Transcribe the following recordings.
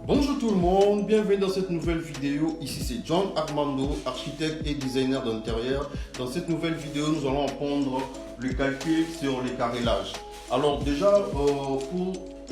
Bonjour tout le monde, bienvenue dans cette nouvelle vidéo. Ici c'est John Armando, architecte et designer d'intérieur. Dans cette nouvelle vidéo, nous allons apprendre le calcul sur les carrelages. Alors déjà, pour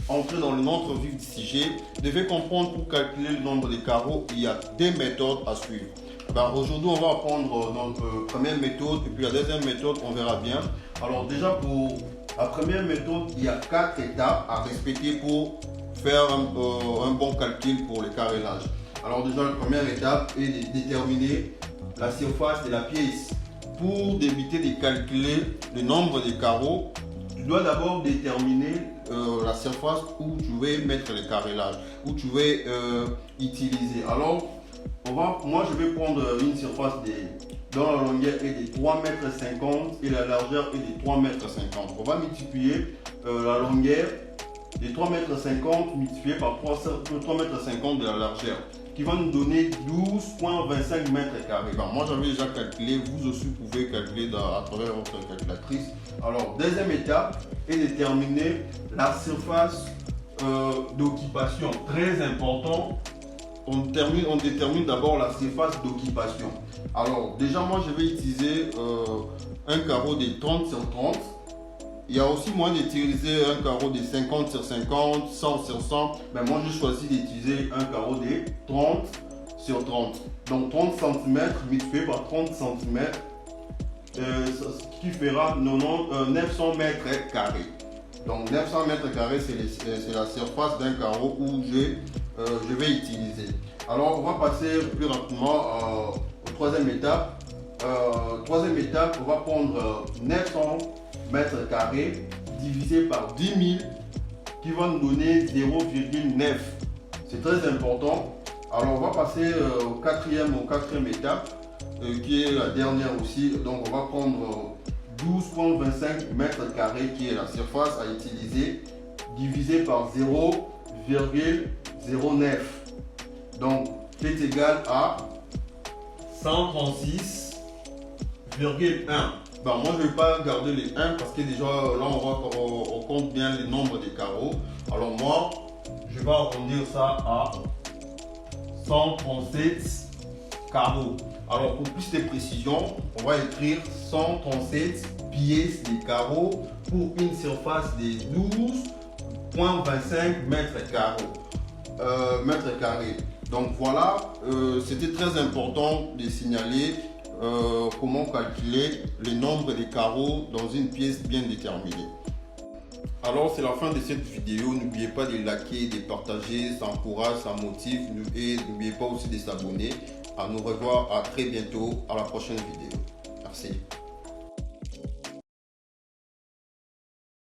entrer dans le notre vif du sujet, vous devez comprendre pour calculer le nombre de carreaux, il y a des méthodes à suivre. Aujourd'hui, on va apprendre notre première méthode et puis la deuxième méthode, on verra bien. Alors déjà, pour la première méthode, il y a 4 étapes à respecter pour faire un bon calcul pour le carrelage. Alors déjà, la première étape est de déterminer la surface de la pièce. Pour débuter de calculer le nombre de carreaux, tu dois d'abord déterminer la surface où tu veux mettre le carrelage, où tu veux utiliser. Alors, moi je vais prendre une surface dont la longueur est de 3,50 m et la largeur est de 3,50 m. On va multiplier la longueur de 3,50 m multiplié par 3,50 m de la largeur, qui va nous donner 12,25 m². Moi j'avais déjà calculé, vous aussi pouvez calculer à travers votre calculatrice. Alors deuxième étape est de déterminer la surface d'occupation. Très important, on détermine d'abord la surface d'occupation. Alors déjà moi je vais utiliser un carreau de 30 sur 30. Il y a aussi moyen d'utiliser un carreau de 50 sur 50, 100 sur 100. Mais moi, j'ai choisi d'utiliser un carreau de 30 sur 30. Donc 30 cm multiplié par 30 cm, ce qui fera 900 m². Donc 900 m², c'est la surface d'un carreau où je vais utiliser. Alors, on va passer plus rapidement aux troisième étape. Troisième étape, on va prendre 900 m² divisé par 10 000 qui va nous donner 0,9. C'est très important. Alors on va passer au quatrième étape qui est la dernière aussi. Donc on va prendre 12,25 m² qui est la surface à utiliser divisé par 0,09. Donc c'est égal à 136,1. Moi je ne vais pas garder les 1 parce que déjà là on compte bien le nombre de carreaux. Alors moi je vais arrondir ça à 137 carreaux. Alors pour plus de précision, on va écrire 137 pièces de carreaux pour une surface de 12,25 m². Donc voilà, c'était très important de signaler comment calculer le nombre de carreaux dans une pièce bien déterminée. Alors c'est la fin de cette vidéo. N'oubliez pas de liker, de partager, ça encourage, ça motive, et n'oubliez pas aussi de s'abonner. À nous revoir à très bientôt à la prochaine vidéo. Merci.